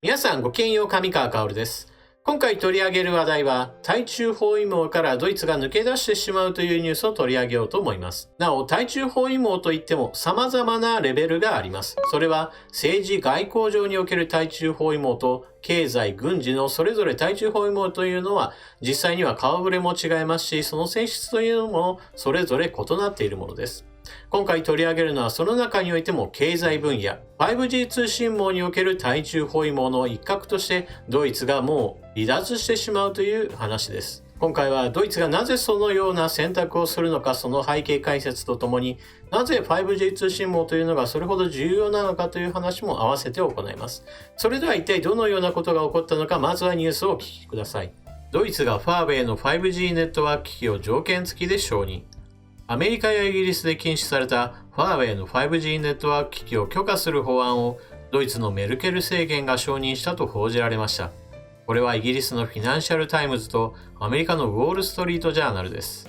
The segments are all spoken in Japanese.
皆さんごきげんよう、上川薫です。今回取り上げる話題は、対中包囲網からドイツが抜け出してしまうというニュースを取り上げようと思います。なお、対中包囲網といっても様々なレベルがあります。それは、政治・外交上における対中包囲網と、経済・軍事のそれぞれ対中包囲網というのは、実際には顔ぶれも違いますし、その性質というのもそれぞれ異なっているものです。今回取り上げるのはその中においても経済分野、5G 通信網における対中包囲網の一角としてドイツがもう離脱してしまうという話です。今回はドイツがなぜそのような選択をするのか、その背景解説とともに、なぜ 5G 通信網というのがそれほど重要なのかという話も合わせて行います。それでは一体どのようなことが起こったのか、まずはニュースをお聞きください。ドイツがファーウェイの 5G ネットワーク機器を条件付きで承認。アメリカやイギリスで禁止されたファーウェイの 5G ネットワーク機器を許可する法案をドイツのメルケル政権が承認したと報じられました。これはイギリスのフィナンシャルタイムズとアメリカのウォールストリートジャーナルです。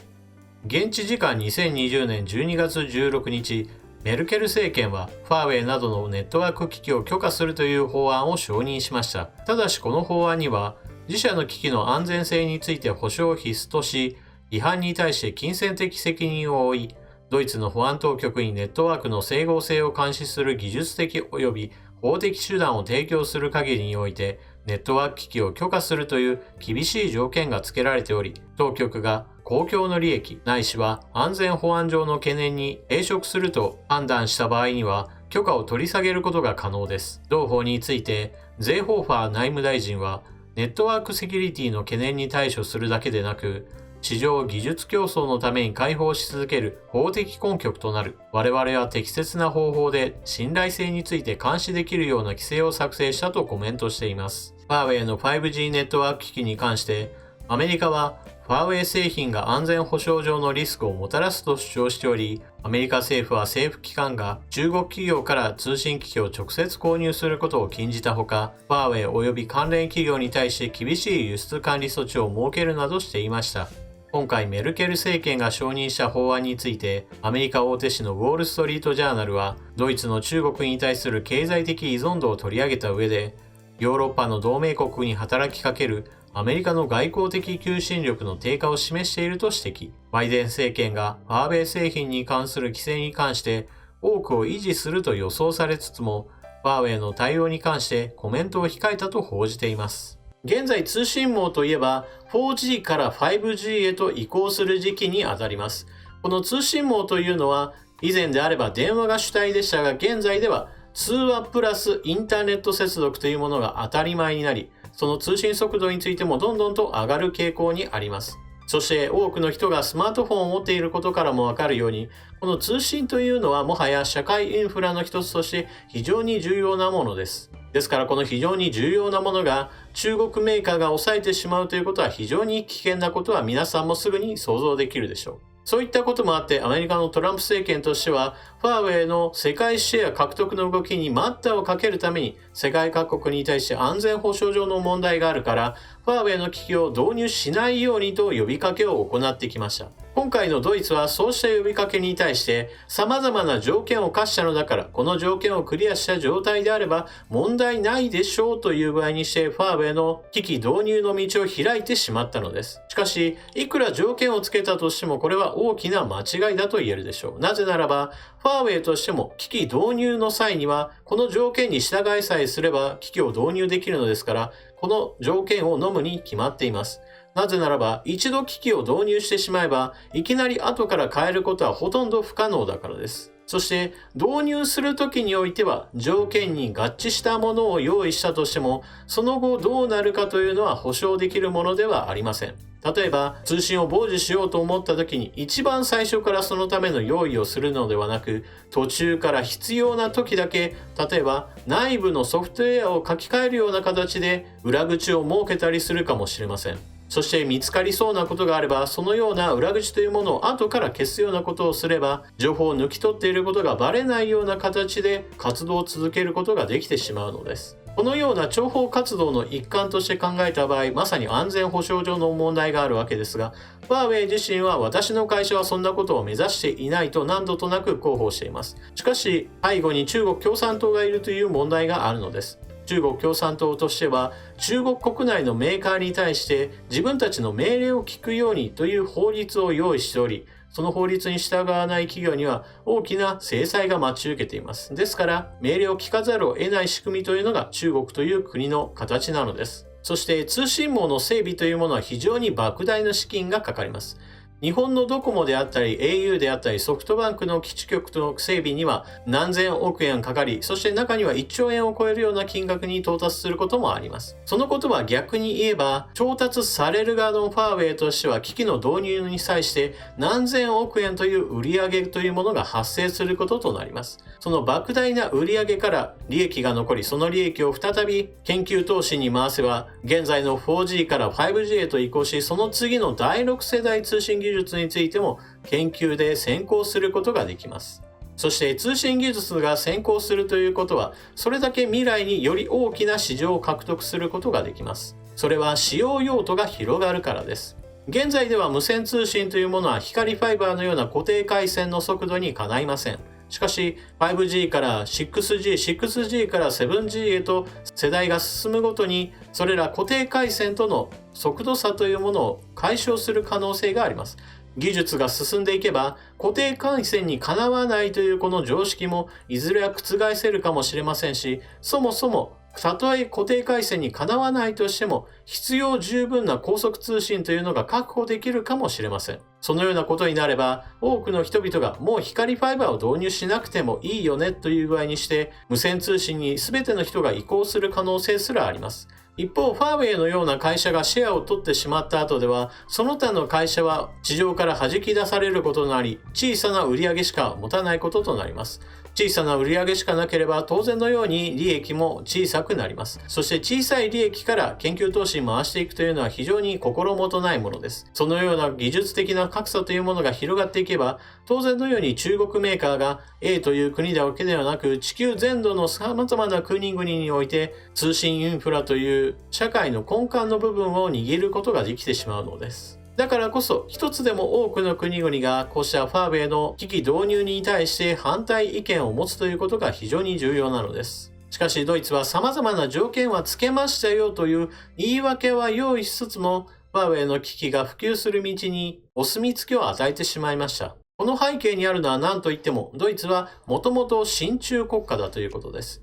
現地時間2020年12月16日、メルケル政権はファーウェイなどのネットワーク機器を許可するという法案を承認しました。ただしこの法案には自社の機器の安全性について保証を必須とし、違反に対して金銭的責任を負い、ドイツの保安当局にネットワークの整合性を監視する技術的及び法的手段を提供する限りにおいて、ネットワーク機器を許可するという厳しい条件が付けられており、当局が公共の利益ないしは安全保安上の懸念に抵触すると判断した場合には、許可を取り下げることが可能です。同法について、ゼーホーファー内務大臣は、ネットワークセキュリティの懸念に対処するだけでなく、市場技術競争のために開放し続ける法的根拠となる。我々は適切な方法で信頼性について監視できるような規制を作成したとコメントしています。ファーウェイの 5G ネットワーク機器に関して、アメリカはファーウェイ製品が安全保障上のリスクをもたらすと主張しており、アメリカ政府は政府機関が中国企業から通信機器を直接購入することを禁じたほか、ファーウェイ及び関連企業に対して厳しい輸出管理措置を設けるなどしていました。今回メルケル政権が承認した法案について、アメリカ大手紙のウォールストリートジャーナルは、ドイツの中国に対する経済的依存度を取り上げた上で、ヨーロッパの同盟国に働きかけるアメリカの外交的求心力の低下を示していると指摘。バイデン政権がファーウェイ製品に関する規制に関して多くを維持すると予想されつつも、ファーウェイの対応に関してコメントを控えたと報じています。現在通信網といえば 4G から 5G へと移行する時期にあたります。この通信網というのは以前であれば電話が主体でしたが、現在では通話プラスインターネット接続というものが当たり前になり、その通信速度についてもどんどんと上がる傾向にあります。そして多くの人がスマートフォンを持っていることからもわかるように、この通信というのはもはや社会インフラの一つとして非常に重要なものです。ですからこの非常に重要なものが中国メーカーが抑えてしまうということは非常に危険なことは皆さんもすぐに想像できるでしょう。そういったこともあってアメリカのトランプ政権としてはファーウェイの世界シェア獲得の動きに待ったをかけるために世界各国に対して安全保障上の問題があるからファーウェイの機器を導入しないようにと呼びかけを行ってきました。今回のドイツはそうした呼びかけに対して様々な条件を課したのだからこの条件をクリアした状態であれば問題ないでしょうという具合にしてファーウェイの機器導入の道を開いてしまったのです。しかしいくら条件をつけたとしてもこれは大きな間違いだと言えるでしょう。なぜならばファーウェイとしても機器導入の際にはこの条件に従いさえすれば機器を導入できるのですからこの条件を飲むに決まっています。なぜならば一度機器を導入してしまえばいきなり後から変えることはほとんど不可能だからです。そして導入するときにおいては条件に合致したものを用意したとしてもその後どうなるかというのは保証できるものではありません。例えば通信を傍受しようと思った時に一番最初からそのための用意をするのではなく途中から必要な時だけ例えば内部のソフトウェアを書き換えるような形で裏口を設けたりするかもしれません。そして見つかりそうなことがあればそのような裏口というものを後から消すようなことをすれば情報を抜き取っていることがバレないような形で活動を続けることができてしまうのです。このような諜報活動の一環として考えた場合、まさに安全保障上の問題があるわけですが、ファーウェイ自身は私の会社はそんなことを目指していないと何度となく広報しています。しかし、背後に中国共産党がいるという問題があるのです。中国共産党としては中国国内のメーカーに対して自分たちの命令を聞くようにという法律を用意しており、その法律に従わない企業には大きな制裁が待ち受けています。ですから命令を聞かざるを得ない仕組みというのが中国という国の形なのです。そして通信網の整備というものは非常に莫大な資金がかかります。日本のドコモであったり au であったりソフトバンクの基地局の整備には何千億円かかり、そして中には1兆円を超えるような金額に到達することもあります。そのことは逆に言えば、調達される側のファーウェイとしては機器の導入に際して何千億円という売上というものが発生することとなります。その莫大な売上から利益が残り、その利益を再び研究投資に回せば、現在の 4G から 5G へと移行し、その次の第6世代通信技術についても研究で先行することができます。そして通信技術が先行するということは、それだけ未来により大きな市場を獲得することができます。それは使用用途が広がるからです。現在では無線通信というものは光ファイバーのような固定回線の速度にかないません。しかし 5G から 6G、6G から 7G へと世代が進むごとに、それら固定回線との速度差というものを解消する可能性があります。技術が進んでいけば固定回線にかなわないというこの常識もいずれは覆せるかもしれませんし、そもそもたとえ固定回線にかなわないとしても必要十分な高速通信というのが確保できるかもしれません。そのようなことになれば多くの人々がもう光ファイバーを導入しなくてもいいよねという具合にして無線通信に全ての人が移行する可能性すらあります。一方、ファーウェイのような会社がシェアを取ってしまった後では、その他の会社は市場から弾き出されることとなり、小さな売り上げしか持たないこととなります。小さな売り上げしかなければ当然のように利益も小さくなります。そして小さい利益から研究投資に回していくというのは非常に心もとないものです。そのような技術的な格差というものが広がっていけば、当然のように中国メーカーが A という国だけではなく地球全土の様々な国々において通信インフラという社会の根幹の部分を握ることができてしまうのです。だからこそ一つでも多くの国々がこうしたファーウェイの機器導入に対して反対意見を持つということが非常に重要なのです。しかしドイツは様々な条件はつけましたよという言い訳は用意しつつも、ファーウェイの機器が普及する道にお墨付きを与えてしまいました。この背景にあるのは何といってもドイツはもともと親中国家だということです。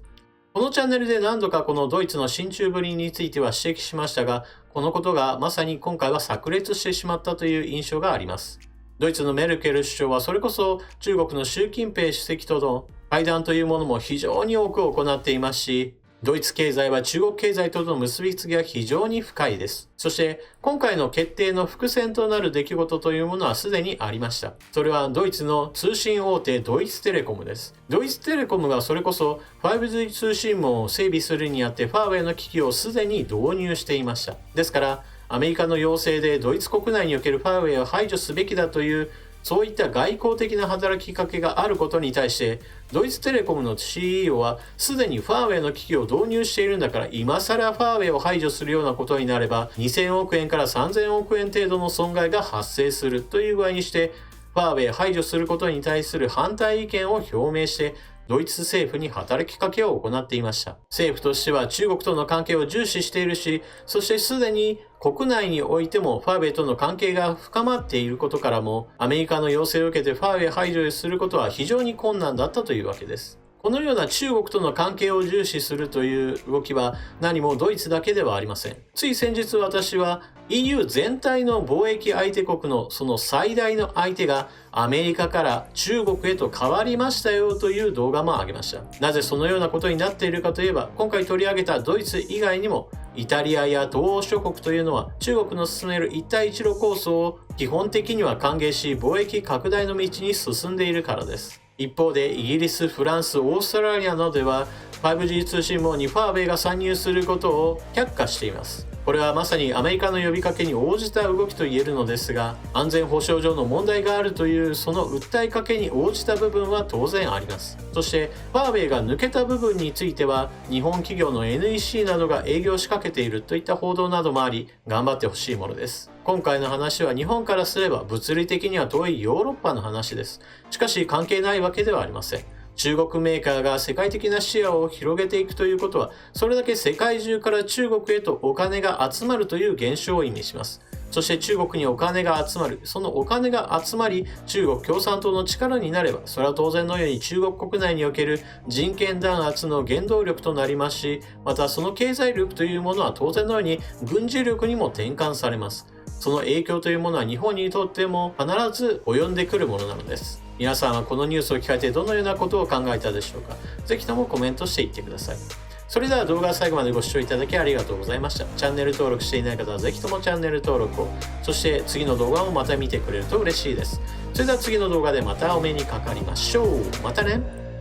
このチャンネルで何度かこのドイツの親中ぶりについては指摘しましたが、このことがまさに今回は炸裂してしまったという印象があります。ドイツのメルケル首相はそれこそ中国の習近平主席との会談というものも非常に多く行っていますし、ドイツ経済は中国経済との結びつきが非常に深いです。そして今回の決定の伏線となる出来事というものはすでにありました。それはドイツの通信大手ドイツテレコムです。ドイツテレコムがそれこそ 5G 通信網を整備するにあってファーウェイの機器をすでに導入していました。ですからアメリカの要請でドイツ国内におけるファーウェイを排除すべきだというそういった外交的な働きかけがあることに対して、ドイツテレコムの CEO はすでにファーウェイの機器を導入しているんだから、今更ファーウェイを排除するようなことになれば、2000億円から3000億円程度の損害が発生するという具合にして、ファーウェイ排除することに対する反対意見を表明して、ドイツ政府に働きかけを行っていました。政府としては中国との関係を重視しているし、そしてすでに国内においてもファーウェイとの関係が深まっていることからも、アメリカの要請を受けてファーウェイ排除することは非常に困難だったというわけです。このような中国との関係を重視するという動きは何もドイツだけではありません。つい先日私は EU 全体の貿易相手国のその最大の相手がアメリカから中国へと変わりましたよという動画も上げました。なぜそのようなことになっているかといえば、今回取り上げたドイツ以外にもイタリアや東欧諸国というのは中国の進める一帯一路構想を基本的には歓迎し、貿易拡大の道に進んでいるからです。一方でイギリス、フランス、オーストラリアなどでは 5G 通信網にファーウェイが参入することを却下しています。これはまさにアメリカの呼びかけに応じた動きと言えるのですが、安全保障上の問題があるというその訴えかけに応じた部分は当然あります。そしてファーウェイが抜けた部分については日本企業の NEC などが営業を仕掛けているといった報道などもあり、頑張ってほしいものです。今回の話は日本からすれば物理的には遠いヨーロッパの話です。しかし関係ないわけではありません。中国メーカーが世界的なシェアを広げていくということは、それだけ世界中から中国へとお金が集まるという現象を意味します。そして中国にお金が集まる。そのお金が集まり、中国共産党の力になれば、それは当然のように中国国内における人権弾圧の原動力となりますし、またその経済力というものは当然のように軍事力にも転換されます。その影響というものは日本にとっても必ず及んでくるものなのです。皆さんはこのニュースを聞かれてどのようなことを考えたでしょうか。ぜひともコメントしていってください。それでは動画を最後までご視聴いただきありがとうございました。チャンネル登録していない方はぜひともチャンネル登録を。そして次の動画もまた見てくれると嬉しいです。それでは次の動画でまたお目にかかりましょう。またね。